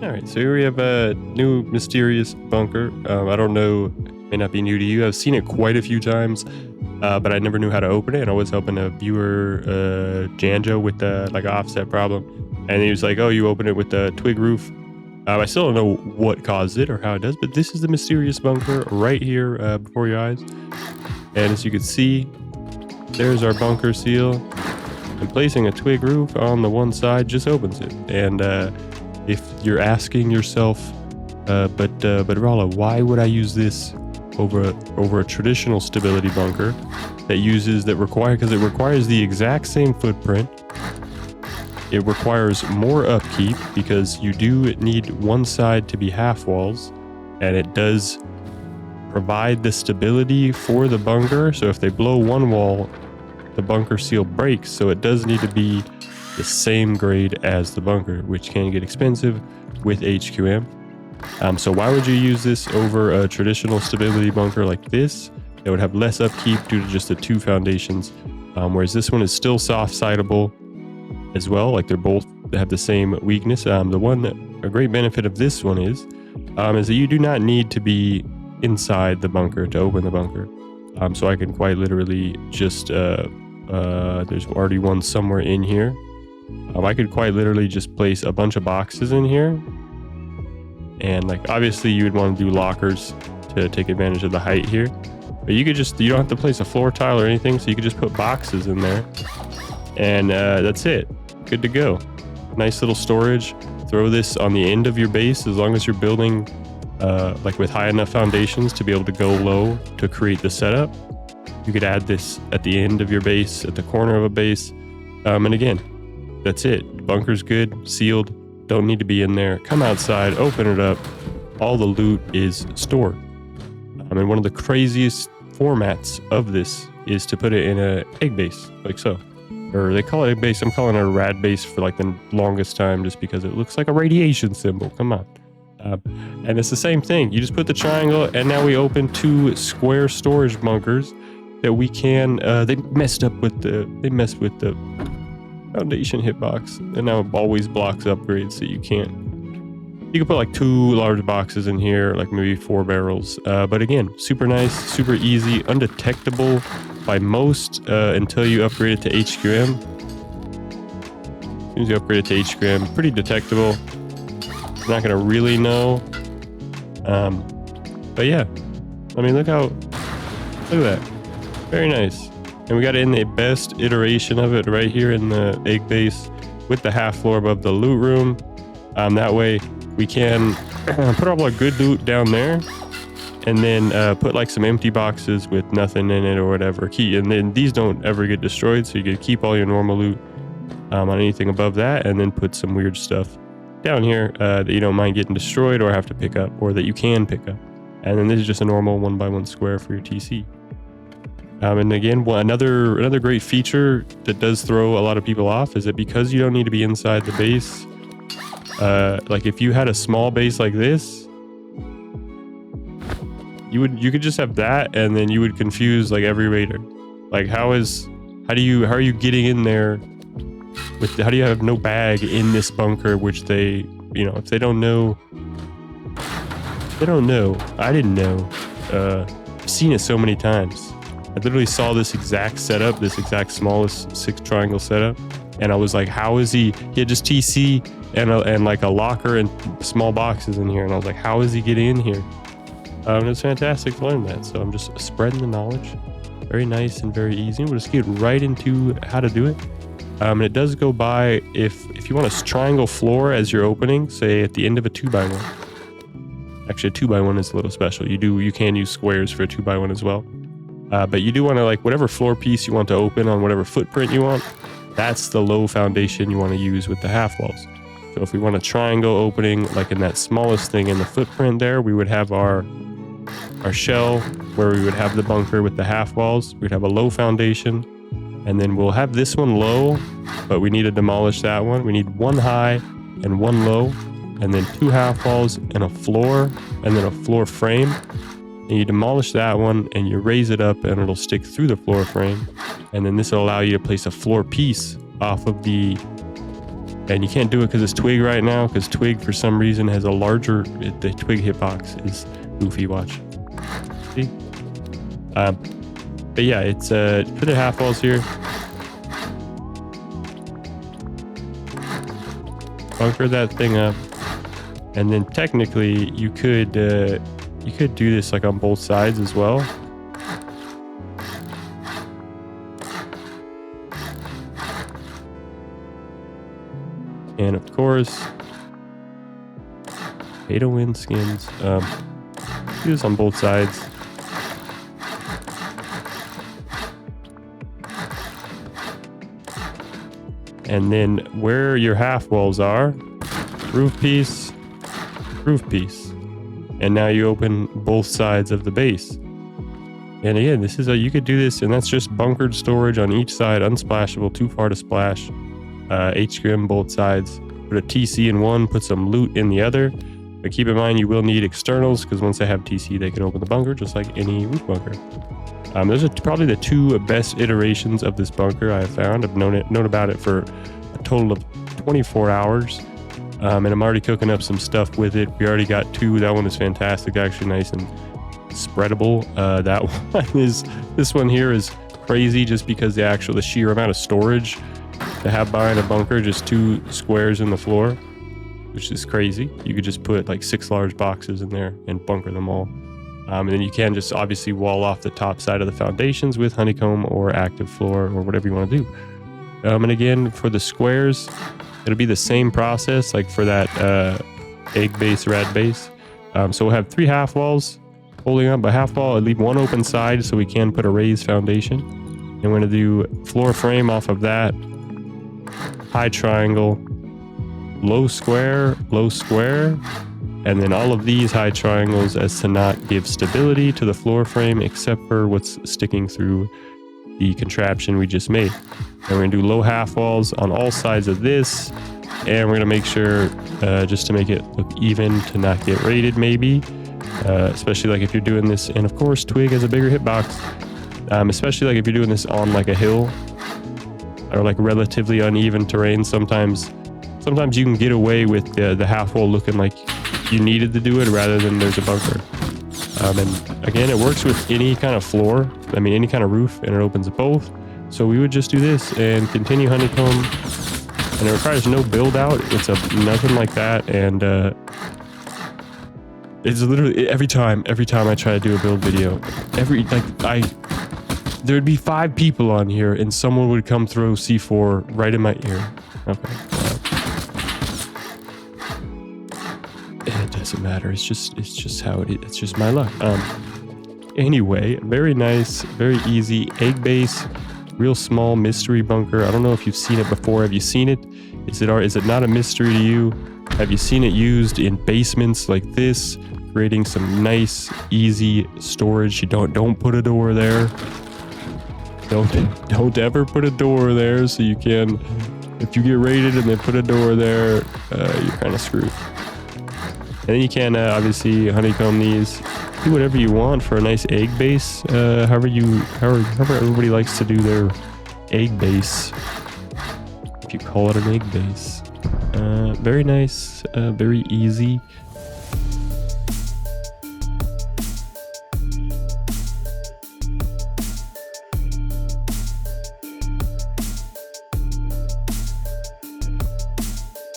All right, so here we have a new mysterious bunker. I don't know, may not be new to you. I've seen it quite a few times, but I never knew how to open it. And I was helping a viewer, Janjo, with like an offset problem, and he was like, "Oh, you open it with the twig roof." I still don't know what caused it or how it does, but this is the mysterious bunker right here before your eyes. And as you can see, there's our bunker seal. And placing a twig roof on the one side just opens it. And if you're asking yourself, but Rala, why would I use this over a traditional stability bunker because it requires the exact same footprint. It requires more upkeep because you do need one side to be half walls, and it does provide the stability for the bunker. So if they blow one wall, the bunker seal breaks. So it does need to be the same grade as the bunker, which can get expensive with HQM. So why would you use this over a traditional stability bunker like this? It would have less upkeep due to just the two foundations, whereas this one is still soft-sidable as well. Like they have the same weakness. A great benefit of this one is that you do not need to be inside the bunker to open the bunker. So I can quite literally just there's already one somewhere in here. I could quite literally just place a bunch of boxes in here, and like obviously you would want to do lockers to take advantage of the height here, but you don't have to place a floor tile or anything, so you could just put boxes in there, and that's it. Good to go. Nice little storage. Throw this on the end of your base as long as you're building like with high enough foundations to be able to go low to create the setup. You could add this at the end of your base, at the corner of a base, and again, that's it. Bunker's good, sealed, don't need to be in there. Come outside, open it up. All the loot is stored. And one of the craziest formats of this is to put it in an egg base, like so. Or they call it egg base. I'm calling it a rad base for like the longest time just because it looks like a radiation symbol. Come on. And it's the same thing. You just put the triangle, and now we open two square storage bunkers that we can. They messed with the foundation hitbox, and now it always blocks upgrades, so you can put like two large boxes in here, like maybe 4 barrels. But again, super nice, super easy, undetectable by most until you upgrade it to HQM. As soon as you upgrade it to HQM, pretty detectable. You're not gonna really know. But yeah, I mean, look at that, very nice. And we got it in the best iteration of it right here in the egg base with the half floor above the loot room. That way we can put all our good loot down there, and then put like some empty boxes with nothing in it or whatever. And then these don't ever get destroyed, so you can keep all your normal loot on anything above that, and then put some weird stuff down here that you don't mind getting destroyed or have to pick up, or that you can pick up. And then this is just a normal 1x1 square for your TC. And again, another great feature that does throw a lot of people off is that because you don't need to be inside the base, like if you had a small base like this, you could just have that, and then you would confuse like every raider. Like how are you getting in there how do you have no bag in this bunker, which they, if they don't know, I didn't know. I've seen it so many times. I literally saw this exact setup, this exact smallest 6 triangle setup, and I was like, how is he had just TC and like a locker and small boxes in here, and I was like, how is he getting in here? And it's fantastic to learn that, so I'm just spreading the knowledge. Very nice and very easy. We'll just get right into how to do it. And it does go by, if you want a triangle floor as your opening, say at the end of a 2x1. Actually, a 2x1 is a little special. You can use squares for a 2x1 as well. But you do want to, like, whatever floor piece you want to open on whatever footprint you want, that's the low foundation you want to use with the half walls. So if we want a triangle opening, like in that smallest thing in the footprint there, we would have our shell where we would have the bunker with the half walls. We'd have a low foundation, and then we'll have this one low, but we need to demolish that one. We need one high and one low, and then 2 half walls and a floor, and then a floor frame. And you demolish that one, and you raise it up, and it'll stick through the floor frame. And then this will allow you to place a floor piece off of the And you can't do it because it's Twig right now, because Twig for some reason has a larger, the Twig hitbox is goofy, watch. See? But yeah, it's put the half walls here. Bunker that thing up. And then technically you could do this like on both sides as well. And of course, pay to win skins. Do this on both sides. And then where your half walls are, roof piece, and now you open both sides of the base. And again, this is you could do this, and that's just bunkered storage on each side, unsplashable, too far to splash. HScrim both sides. Put a TC in one, put some loot in the other. But keep in mind, you will need externals, because once they have TC, they can open the bunker just like any roof bunker. Those are probably the two best iterations of this bunker I have found. I've known about it for a total of 24 hours. And I'm already cooking up some stuff with it. We already got two. That one is fantastic, actually nice and spreadable. This one here is crazy just because the sheer amount of storage to have behind a bunker, just 2 squares in the floor, which is crazy. You could just put like 6 large boxes in there and bunker them all. And then you can just obviously wall off the top side of the foundations with honeycomb or active floor or whatever you want to do. And again, for the squares, it'll be the same process like for that egg base, rad base. So we'll have 3 half walls holding up a half wall. I'll leave 1 open side so we can put a raised foundation. And we're going to do floor frame off of that, high triangle, low square, and then all of these high triangles as to not give stability to the floor frame except for what's sticking through the contraption we just made. And we're going to do low half walls on all sides of this, and we're going to make sure just to make it look even, to not get raided maybe, especially like if you're doing this. And of course Twig has a bigger hitbox, especially like if you're doing this on like a hill or like relatively uneven terrain. Sometimes you can get away with the half wall looking like you needed to do it rather than there's a bunker. And again, it works with any kind of floor, any kind of roof, and it opens both. So we would just do this and continue honeycomb, and it requires no build out. It's nothing like that. And it's literally every time I try to do a build video, there'd be 5 people on here and someone would come throw C4 right in my ear. Okay. It doesn't matter. It's just how it is. It's just my luck. Anyway, very nice, very easy egg base, real small mystery bunker. I don't know if you've seen it before. Have you seen it? Is it not a mystery to you? Have you seen it used in basements like this, creating some nice, easy storage? You don't put a door there. Don't ever put a door there, so you can, if you get raided and they put a door there, you're kind of screwed. And then you can obviously honeycomb these, do whatever you want for a nice egg base, however everybody likes to do their egg base, if you call it an egg base. Very nice, very easy.